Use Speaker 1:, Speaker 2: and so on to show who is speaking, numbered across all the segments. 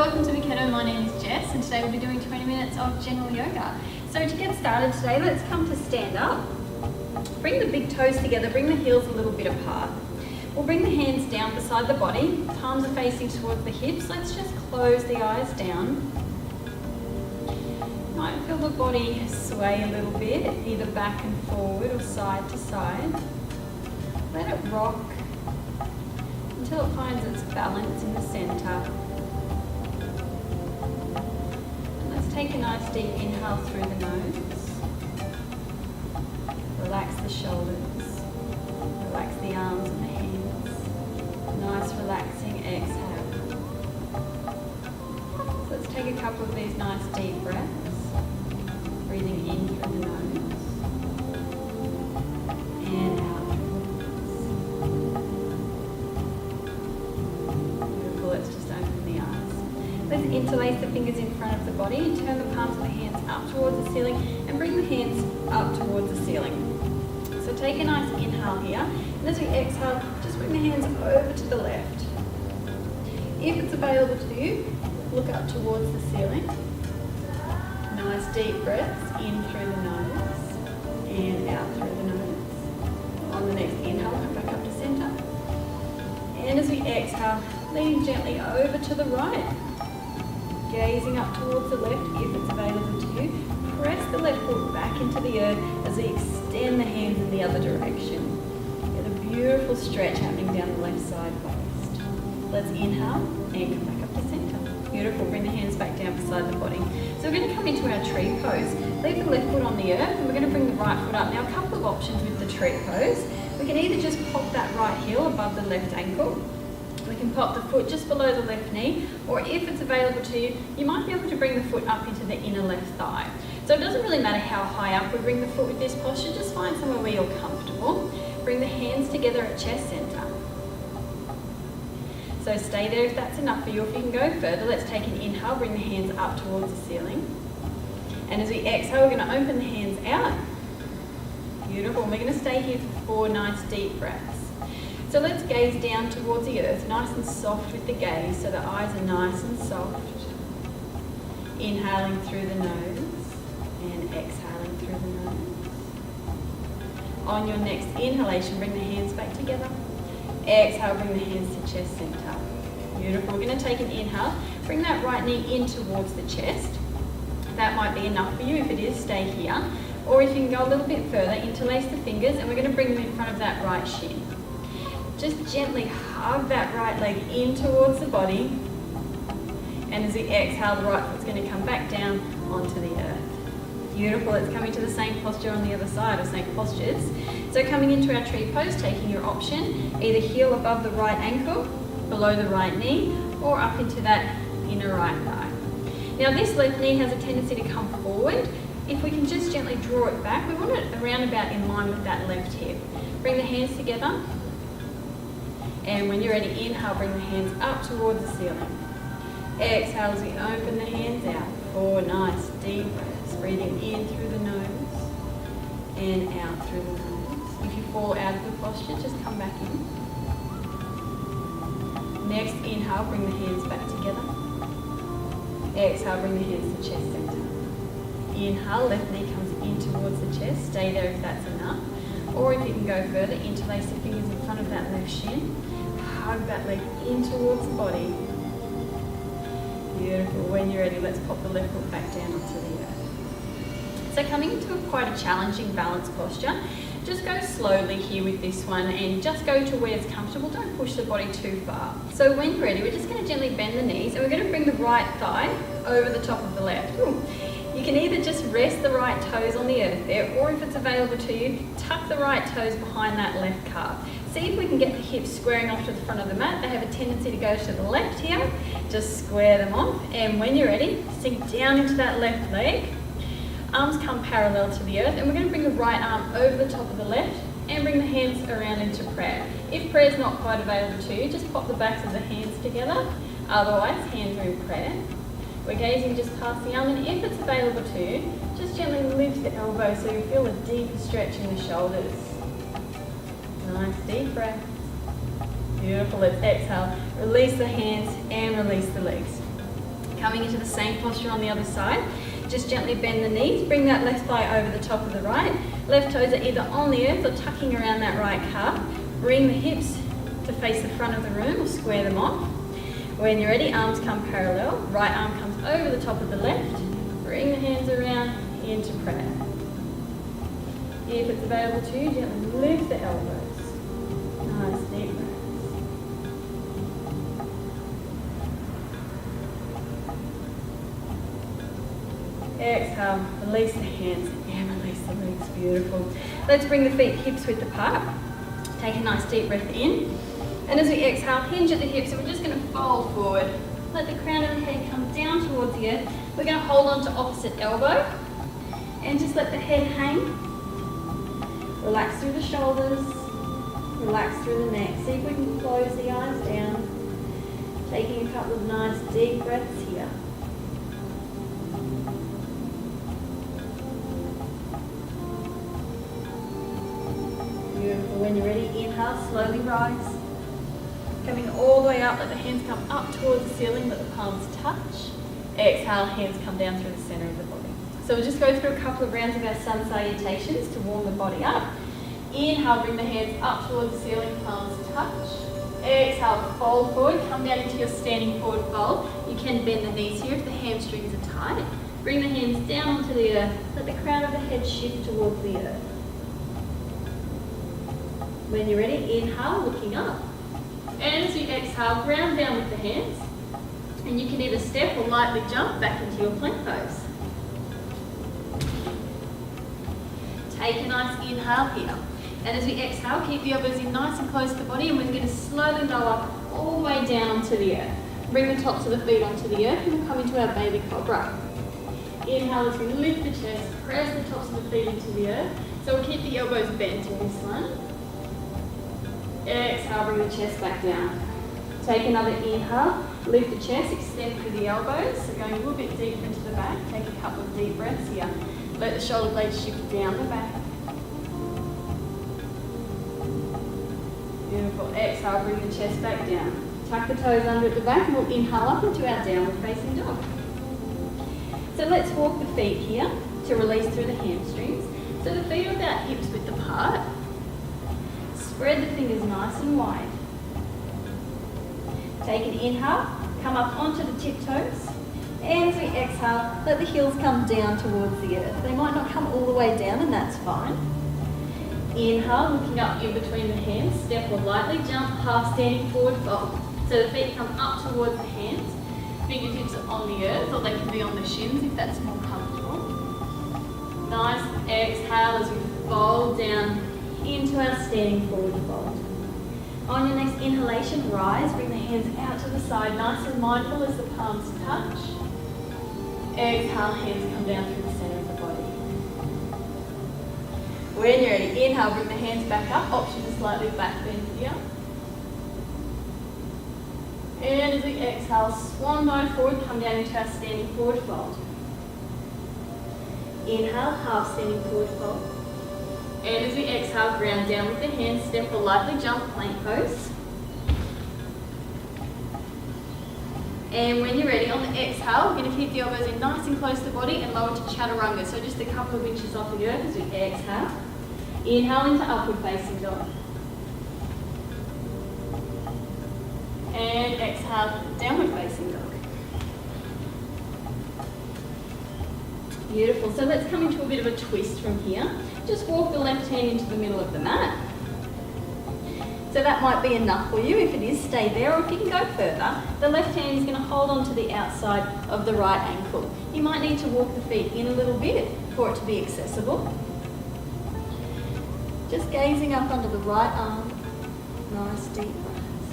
Speaker 1: welcome to Miketto. My name is Jess and today we'll be doing 20 minutes of general yoga. So to get started today, let's come to stand up. Bring the big toes together, bring the heels a little bit apart. We'll bring the hands down beside the body, palms are facing towards the hips. Let's just close the eyes down. You might feel the body sway a little bit, either back and forward or side to side. Let it rock until it finds its balance in the center. And let's take a nice deep inhale through the nose. Relax the shoulders. Relax the arms and the hands. Nice relaxing exhale. So let's take a couple of these nice deep breaths. Breathing in through the nose. And out. Let's interlace the fingers in front of the body and turn the palms of the hands up towards the ceiling and bring the hands up towards the ceiling. So take a nice inhale here, and as we exhale, just bring the hands over to the left. If it's available to you, look up towards the ceiling. Nice deep breaths in through the nose and out through the nose. On the next inhale, come back up to center. And as we exhale, leaning gently over to the right. Gazing up towards the left if it's available to you. Press the left foot back into the earth as we extend the hands in the other direction. Get a beautiful stretch happening down the left side first. Let's inhale and come back up to center. Beautiful, bring the hands back down beside the body. So we're going to come into our tree pose. Leave the left foot on the earth and we're going to bring the right foot up. Now a couple of options with the tree pose. We can either just pop that right heel above the left ankle. We can pop the foot just below the left knee, or if it's available to you, you might be able to bring the foot up into the inner left thigh. So it doesn't really matter how high up we bring the foot with this posture, just find somewhere where you're comfortable. Bring the hands together at chest center. So stay there if that's enough for you. If you can go further, let's take an inhale, bring the hands up towards the ceiling. And as we exhale, we're going to open the hands out. Beautiful, and we're going to stay here for 4 nice deep breaths. So let's gaze down towards the earth, nice and soft with the gaze, so the eyes are nice and soft. Inhaling through the nose and exhaling through the nose. On your next inhalation, bring the hands back together. Exhale, bring the hands to chest center. Beautiful. We're going to take an inhale, bring that right knee in towards the chest. That might be enough for you. If it is, stay here. Or if you can go a little bit further, interlace the fingers and we're going to bring them in front of that right shin. Just gently hug that right leg in towards the body. And as we exhale, the right foot's going to come back down onto the earth. Beautiful. It's coming to the same posture on the other side, or same postures. So coming into our tree pose, taking your option, either heel above the right ankle, below the right knee, or up into that inner right thigh. Now this left knee has a tendency to come forward. If we can just gently draw it back, we want it around about in line with that left hip. Bring the hands together. And when you're ready, inhale, bring the hands up towards the ceiling. Exhale as we open the hands out. 4 nice deep breaths. Breathing in through the nose and out through the nose. If you fall out of the posture, just come back in. Next inhale, bring the hands back together. Exhale, bring the hands to chest center. Inhale, left knee comes in towards the chest. Stay there if that's enough. Or if you can go further, interlace the fingers in front of that left shin. Hug that leg in towards the body. Beautiful. When you're ready, let's pop the left foot back down onto the earth. So coming into quite a challenging balance posture, just go slowly here with this one and just go to where it's comfortable. Don't push the body too far. So when you're ready, we're just going to gently bend the knees and we're going to bring the right thigh over the top of the left. Ooh. You can either just rest the right toes on the earth there, or if it's available to you, tuck the right toes behind that left calf. See if we can get the hips squaring off to the front of the mat. They have a tendency to go to the left here. Just square them off, and when you're ready, sink down into that left leg. Arms come parallel to the earth, and we're going to bring the right arm over the top of the left and bring the hands around into prayer. If prayer is not quite available to you, just pop the backs of the hands together. Otherwise, hands are in prayer. We're gazing just past the arm, and if it's available to you, just gently lift the elbow so you feel a deeper stretch in the shoulders. Nice deep breath. Beautiful. Let's exhale. Release the hands and release the legs. Coming into the same posture on the other side. Just gently bend the knees, bring that left thigh over the top of the right. Left toes are either on the earth or tucking around that right calf. Bring the hips to face the front of the room or square them off. When you're ready, arms come parallel. Right arm comes over the top of the left. Bring the hands around into prayer. If it's available to you, gently lift the elbows. Nice deep breaths. Exhale, release the hands and release the legs. Beautiful. Let's bring the feet hips width apart. Take a nice deep breath in. And as we exhale, hinge at the hips, and we're just going to fold forward. Let the crown of the head come down towards the earth. We're going to hold on to opposite elbow and just let the head hang. Relax through the shoulders, relax through the neck. See if we can close the eyes down. Taking a couple of nice deep breaths here. Beautiful. When you're ready, inhale, slowly rise. Coming all the way up, let the hands come up towards the ceiling, let the palms touch. Exhale, hands come down through the center of the body. So we'll just go through a couple of rounds of our sun salutations to warm the body up. Inhale, bring the hands up towards the ceiling, palms touch. Exhale, fold forward, come down into your standing forward fold. You can bend the knees here if the hamstrings are tight. Bring the hands down onto the earth. Let the crown of the head shift towards the earth. When you're ready, inhale, looking up. And as you exhale, ground down with the hands. And you can either step or lightly jump back into your plank pose. Take a nice inhale here. And as we exhale, keep the elbows in nice and close to the body, and we're going to slowly lower all the way down onto the earth. Bring the tops of the feet onto the earth, and we'll come into our baby cobra. Inhale as we lift the chest, press the tops of the feet into the earth. So we'll keep the elbows bent in this one. Exhale, bring the chest back down. Take another inhale, lift the chest, extend through the elbows. So going a little bit deeper into the back. Take a couple of deep breaths here. Let the shoulder blades shift down the back. Beautiful. Exhale, bring the chest back down. Tuck the toes under at the back, and we'll inhale up into our downward facing dog. So let's walk the feet here to release through the hamstrings. So the feet are about hips width apart. Spread the fingers nice and wide. Take an inhale, come up onto the tiptoes. And as we exhale, let the heels come down towards the earth. They might not come all the way down, and that's fine. Inhale, looking up in between the hands. Step or lightly jump, half standing forward fold. So the feet come up towards the hands. Fingertips are on the earth, or they can be on the shins if that's more comfortable. Nice exhale as we fold down into our standing forward fold. On your next inhalation, rise, bring the hands out to the side, nice and mindful as the palms touch. Exhale, hands come down through the center of the body. When you're ready, inhale, bring the hands back up, option to slightly back bend here. And as we exhale, swan dive forward, come down into our standing forward fold. Inhale, half standing forward fold. And as we exhale, ground down with the hands, step or lightly jump, plank pose. And when you're ready, on the exhale, we're going to keep the elbows in nice and close to the body and lower to chaturanga, so just a couple of inches off the earth as we exhale. Inhale into upward facing dog. And exhale, downward facing dog. Beautiful. So let's come into a bit of a twist from here. Just walk the left hand into the middle of the mat. So that might be enough for you. If it is, stay there, or if you can go further, the left hand is going to hold on to the outside of the right ankle. You might need to walk the feet in a little bit for it to be accessible. Just gazing up under the right arm. Nice deep breaths.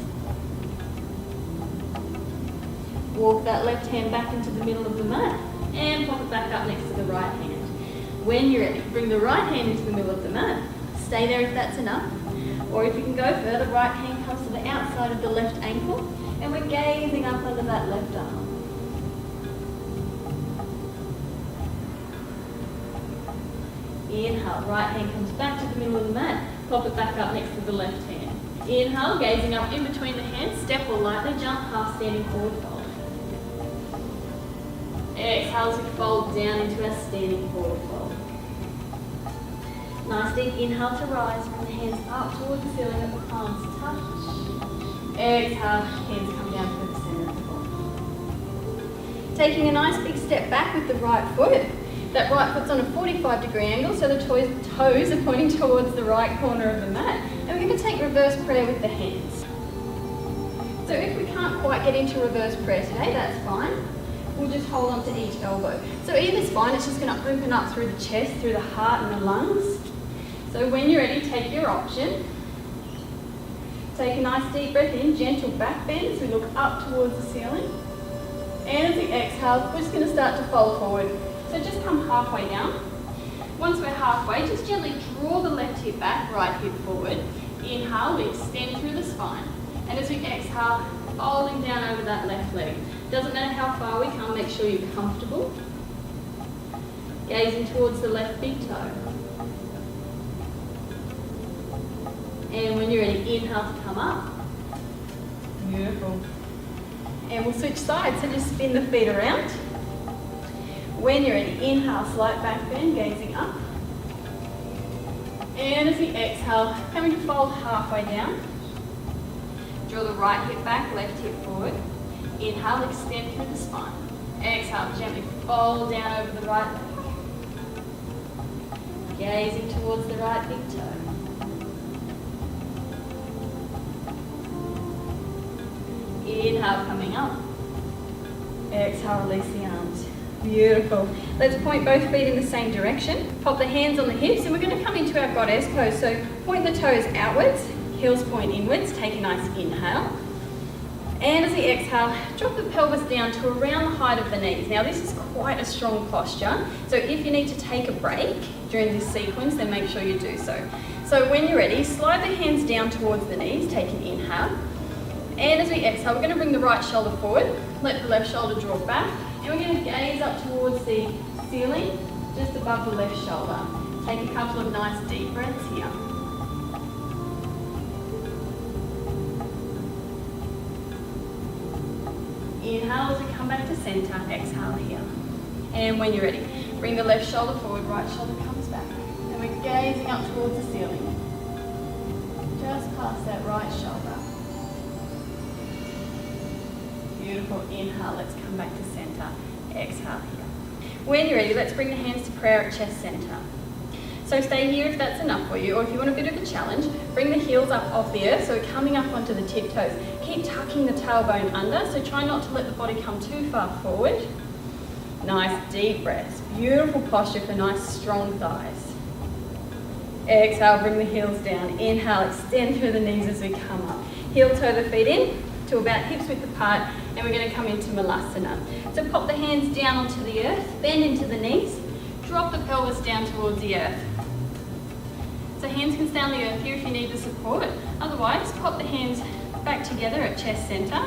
Speaker 1: Walk that left hand back into the middle of the mat and pop it back up next to the right hand. When you're ready, bring the right hand into the middle of the mat. Stay there if that's enough. Or if you can go further, right hand comes to the outside of the left ankle, and we're gazing up under that left arm. Inhale, right hand comes back to the middle of the mat, pop it back up next to the left hand. Inhale, gazing up in between the hands, step or lightly jump, half standing forward fold. Exhale as we fold down into our standing forward fold. Nice deep inhale to rise, bring the hands up towards the ceiling at the palms touch. Exhale, hands come down to the center of the body. Taking a nice big step back with the right foot. That right foot's on a 45-degree angle, so the toes are pointing towards the right corner of the mat. And we're going to take reverse prayer with the hands. So if we can't quite get into reverse prayer today, that's fine. We'll just hold on to each elbow. So either's fine, it's just going to open up through the chest, through the heart and the lungs. So when you're ready, take your option. Take a nice deep breath in, gentle back bend as we look up towards the ceiling. And as we exhale, we're just going to start to fold forward. So just come halfway down. Once we're halfway, just gently draw the left hip back, right hip forward. Inhale, we extend through the spine. And as we exhale, folding down over that left leg. Doesn't matter how far we come, make sure you're comfortable. Gazing towards the left big toe. And when you're ready, inhale to come up. Beautiful. And we'll switch sides, so just spin the feet around. When you're ready, inhale, slight back bend, gazing up. And as we exhale, coming to fold halfway down. Draw the right hip back, left hip forward. Inhale, extend through the spine. Exhale, gently fold down over the right leg. Gazing towards the right big toe. Inhale, coming up. Exhale, release the arms. Beautiful. Let's point both feet in the same direction. Pop the hands on the hips, and we're going to come into our goddess pose. So point the toes outwards, heels point inwards. Take a nice inhale. And as we exhale, drop the pelvis down to around the height of the knees. Now this is quite a strong posture, so if you need to take a break during this sequence, then make sure you do so. So when you're ready, slide the hands down towards the knees, take an inhale. And as we exhale, we're going to bring the right shoulder forward, let the left shoulder draw back, and we're going to gaze up towards the ceiling, just above the left shoulder. Take a couple of nice deep breaths here. Inhale as we come back to center, exhale here. And when you're ready, bring the left shoulder forward, right shoulder comes back. And we're gazing up towards the ceiling. Just past that right shoulder. Beautiful. Inhale, let's come back to center. Exhale here. When you're ready, let's bring the hands to prayer at chest center. So stay here if that's enough for you, or if you want a bit of a challenge, bring the heels up off the earth, so coming up onto the tiptoes. Keep tucking the tailbone under, so try not to let the body come too far forward. Nice deep breaths. Beautiful posture for nice strong thighs. Exhale, bring the heels down. Inhale, extend through the knees as we come up. Heel toe the feet in to about hips width apart, and we're going to come into Malasana. So pop the hands down onto the earth, bend into the knees, drop the pelvis down towards the earth. So hands can stay on the earth here if you need the support. Otherwise, pop the hands back together at chest center.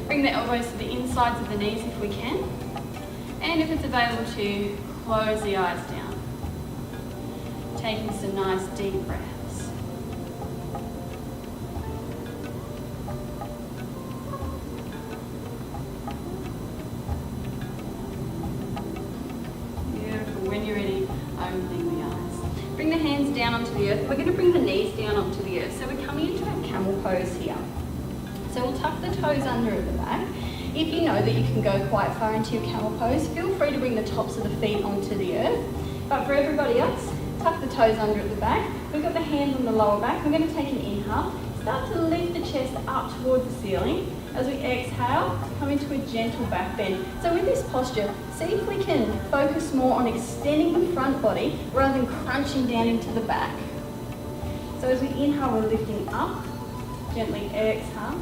Speaker 1: Bring the elbows to the insides of the knees if we can. And if it's available to, close the eyes down. Taking some nice deep breaths. When you're ready, opening the eyes. Bring the hands down onto the earth. We're going to bring the knees down onto the earth. So we're coming into our camel pose here. So we'll tuck the toes under at the back. If you know that you can go quite far into your camel pose, feel free to bring the tops of the feet onto the earth. But for everybody else, tuck the toes under at the back. We've got the hands on the lower back. We're going to take an inhale. Start to lift the chest up towards the ceiling. As we exhale, come into a gentle back bend. So with this posture, see if we can focus more on extending the front body rather than crunching down into the back. So as we inhale, we're lifting up, gently exhale.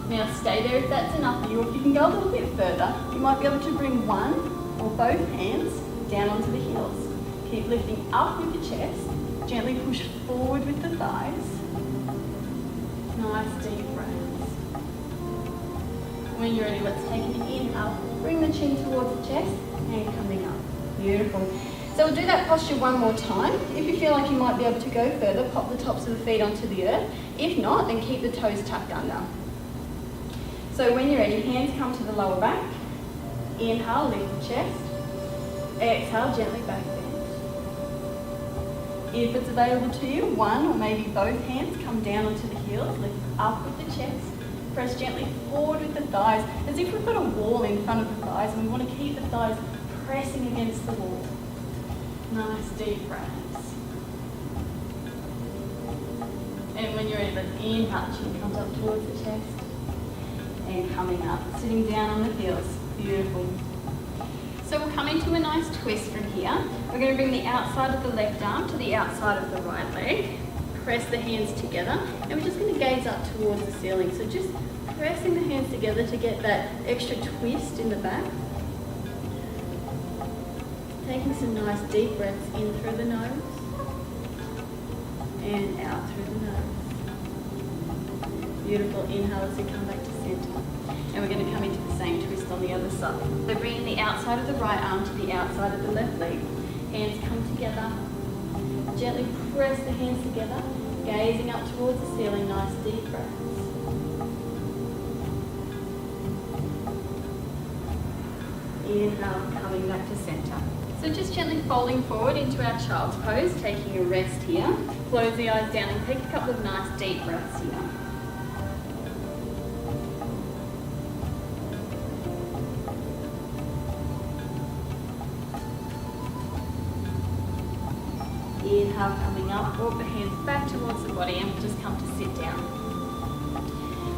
Speaker 1: Now stay there if that's enough for you. If you can go a little bit further, you might be able to bring one or both hands down onto the heels. Keep lifting up with the chest, gently push forward with the thighs. Nice deep breaths. When you're ready, let's take an inhale. Bring the chin towards the chest and coming up. Beautiful. So we'll do that posture one more time. If you feel like you might be able to go further, pop the tops of the feet onto the earth. If not, then keep the toes tucked under. So when you're ready, hands come to the lower back. Inhale, lift the chest. Exhale, gently back bend. If it's available to you, one or maybe both hands come down onto the heels, lift up with the chest. Press gently forward with the thighs, as if we've got a wall in front of the thighs and we want to keep the thighs pressing against the wall. Nice deep breaths. And when you're ready, let's inhale, chin comes up towards the chest. And coming up, sitting down on the heels. Beautiful. So we'll come into a nice twist from here. We're going to bring the outside of the left arm to the outside of the right leg. Press the hands together, and we're just going to gaze up towards the ceiling. So just pressing the hands together to get that extra twist in the back. Taking some nice deep breaths in through the nose and out through the nose. Beautiful. Inhale as we come back to center. And we're going to come into the same twist on the other side. So bringing the outside of the right arm to the outside of the left leg. Hands come together. Gently press the hands together, gazing up towards the ceiling. Nice deep breaths. Inhale, coming back to center. So just gently folding forward into our child's pose, taking a rest here. Close the eyes down and take a couple of nice deep breaths here. Inhale, coming up, walk the hands back towards the body and we'll just come to sit down.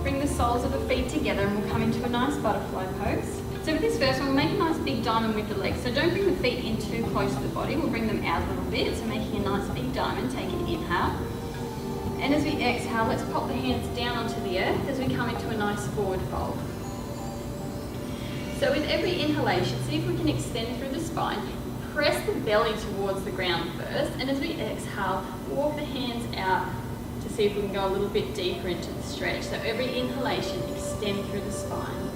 Speaker 1: Bring the soles of the feet together and we'll come into a nice butterfly pose. So for this first one, we'll make a nice big diamond with the legs. So don't bring the feet in too close to the body, we'll bring them out a little bit. So making a nice big diamond, take an inhale. And as we exhale, let's pop the hands down onto the earth as we come into a nice forward fold. So with every inhalation, see if we can extend through the spine. Press the belly towards the ground first, and as we exhale, walk the hands out to see if we can go a little bit deeper into the stretch. So every inhalation, extend through the spine.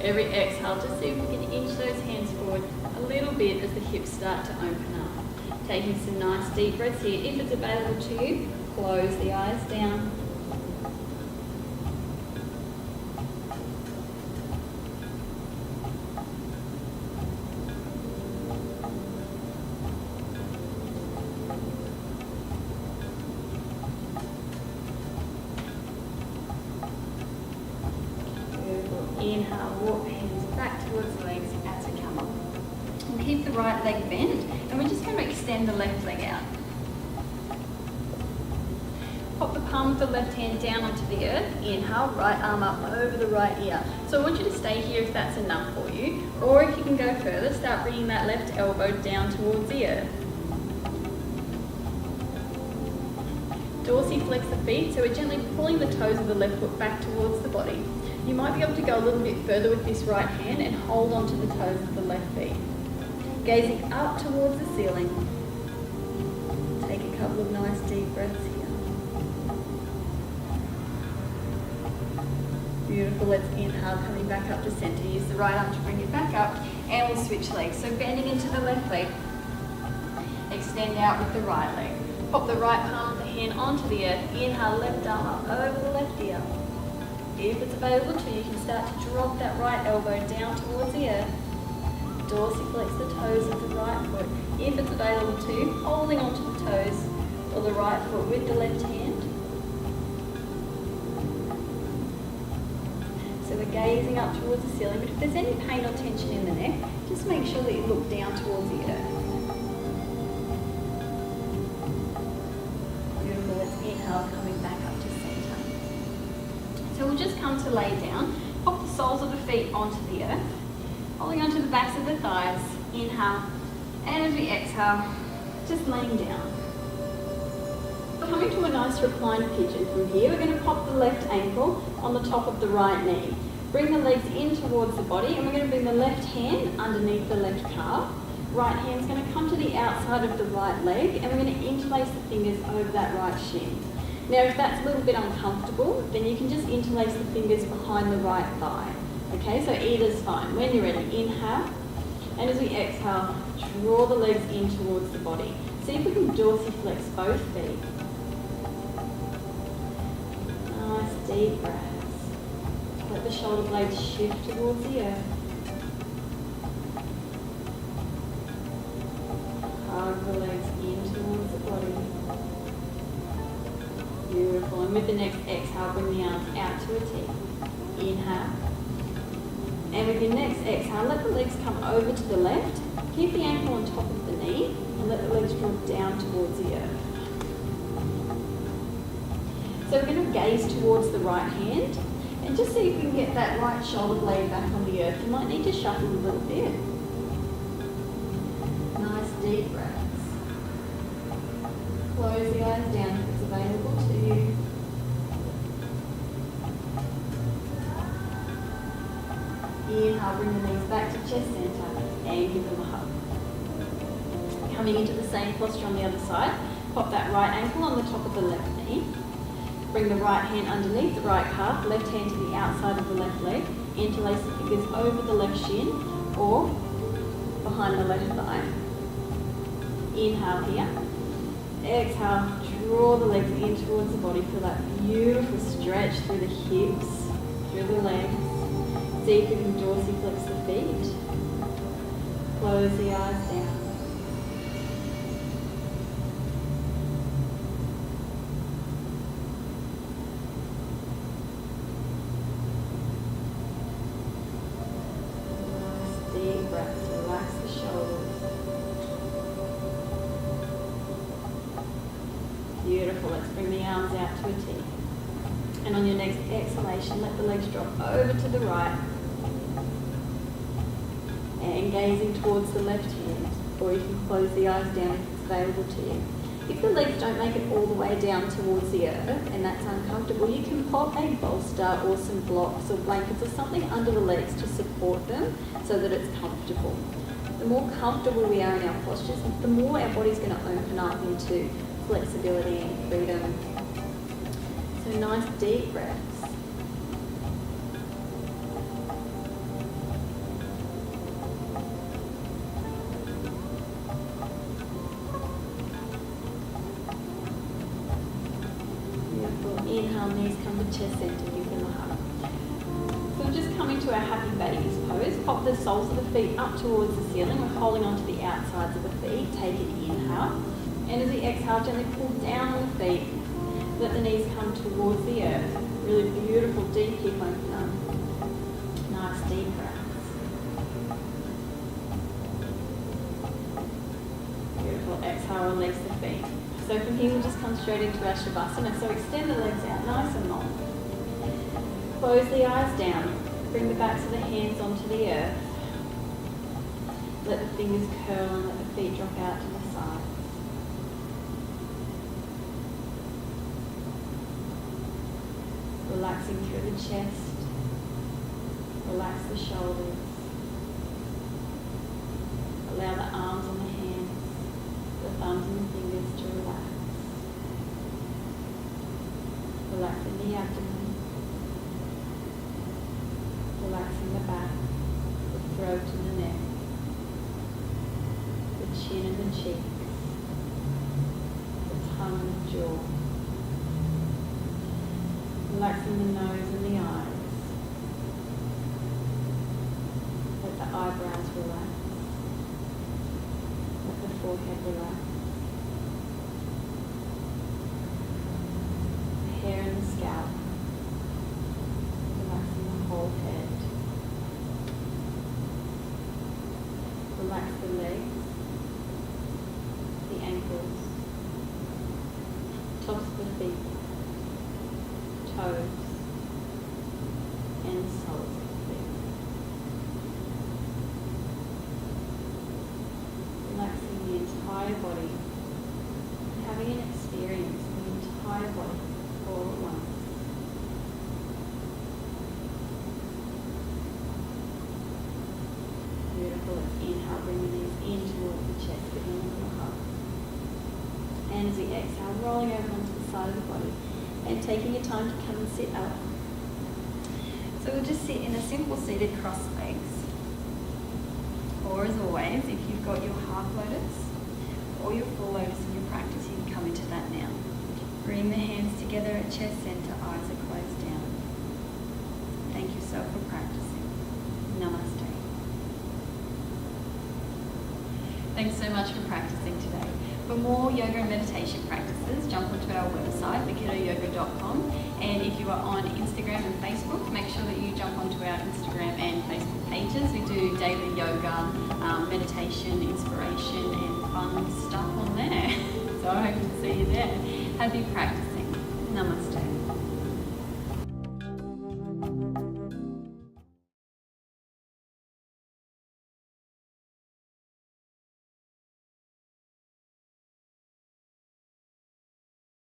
Speaker 1: Every exhale, just see if we can inch those hands forward a little bit as the hips start to open up. Taking some nice deep breaths here. If it's available to you, close the eyes down. Inhale, walk the hands back towards the legs as we come up. We'll keep the right leg bent and we're just going to extend the left leg out. Pop the palm of the left hand down onto the earth. Inhale, right arm up over the right ear. So I want you to stay here if that's enough for you, or if you can go further, start bringing that left elbow down towards the earth. Dorsiflex the feet, so we're gently pulling the toes of the left foot back towards the body. You might be able to go a little bit further with this right hand and hold onto the toes of the left feet. Gazing up towards the ceiling. Take a couple of nice deep breaths here. Beautiful, let's inhale, coming back up to center. Use the right arm to bring it back up and we'll switch legs. So bending into the left leg. Extend out with the right leg. Pop the right palm of the hand onto the earth. Inhale, left arm up over the left ear. If it's available to you, you can start to drop that right elbow down towards the earth. Dorsiflex the toes of the right foot. If it's available to you, holding onto the toes or the right foot with the left hand. So we're gazing up towards the ceiling, but if there's any pain or tension in the neck, just make sure that you look down towards the earth. Beautiful, let's inhale, coming back up to center. So we'll just come to lay down, pop the soles of the feet onto the earth, holding onto the backs of the thighs, inhale, and as we exhale, just laying down. Coming to a nice recliner pigeon from here, we're going to pop the left ankle on the top of the right knee. Bring the legs in towards the body, and we're going to bring the left hand underneath the left calf. Right hand's going to come to the outside of the right leg, and we're going to interlace the fingers over that right shin. Now, if that's a little bit uncomfortable, then you can just interlace the fingers behind the right thigh. Okay, so either's fine. When you're ready, inhale, and as we exhale, draw the legs in towards the body. See if we can dorsiflex both feet. Nice deep breaths. Let the shoulder blades shift towards the earth. Beautiful. And with the next exhale, bring the arms out to a T. Inhale. And with your next exhale, let the legs come over to the left. Keep the ankle on top of the knee and let the legs drop down towards the earth. So we're going to gaze towards the right hand and just see if we can get that right shoulder blade back on the earth. You might need to shuffle a little bit. Nice deep breaths. Close the eyes down if it's available to you. Inhale, bring the knees back to chest center and give them a hug. Coming into the same posture on the other side, pop that right ankle on the top of the left knee. Bring the right hand underneath the right calf, left hand to the outside of the left leg. Interlace the fingers over the left shin or behind the left thigh. Inhale here. Exhale, draw the legs in towards the body. Feel that beautiful stretch through the hips, through the legs. See if you can dorsiflex the feet. Close the eyes down. Nice deep breaths. Relax the shoulders. Beautiful. Let's bring the arms out to a T. And on your next exhalation, let the legs drop over to the right. And gazing towards the left hand, or you can close the eyes down if it's available to you. If the legs don't make it all the way down towards the earth and that's uncomfortable, you can pop a bolster or some blocks or blankets or something under the legs to support them so that it's comfortable. The more comfortable we are in our postures, the more our body's going to open up into flexibility and freedom. So nice deep breaths. Inhale, knees come to chest center, give them a hug. So we're just coming to our happy babies pose. Pop the soles of the feet up towards the ceiling. We're holding onto the outsides of the feet. Take an inhale. And as we exhale, gently pull down on the feet. Let the knees come towards the earth. Really beautiful, deep hip opener. Nice deep breaths. Beautiful. Exhale, release the feet. So from here we'll just come straight into our Shavasana. So extend the legs out nice and long. Close the eyes down. Bring the backs of the hands onto the earth. Let the fingers curl and let the feet drop out to the sides. Relaxing through the chest. Relax the shoulders. Allow the arms and the hands, the thumbs and the fingers to relax. Relaxing the abdomen. Relaxing the back, the throat and the neck, the chin and the cheeks, the tongue and the jaw. Relaxing the nose and the eyes. Let the eyebrows relax. Let the forehead relax. The hair and the scalp. Relaxing the whole head. Relax the legs, the ankles, tops of the feet, toes, and the soles of the feet. Relaxing the entire body, and having an experience of the entire body all at once. Beautiful. Let's inhale, bring the knees in towards the chest, give them a little hug. And as we exhale, rolling over onto the side of the body and taking your time to come and sit up. So we'll just sit in a simple seated cross legs. Or as always, if you've got your half lotus or your full lotus in your practice, you can come into that now. Bring the hands together at chest center, eyes are closed down. Thank you so for practicing. Namaste. Thanks so much for practicing today. For more yoga and meditation practices, jump onto our website, makitoyoga.com, and if you are on Instagram and Facebook, make sure that you jump onto our Instagram and Facebook pages. We do daily yoga, meditation, inspiration, and fun stuff on there. So I hope to see you there. Happy practicing. Namaste.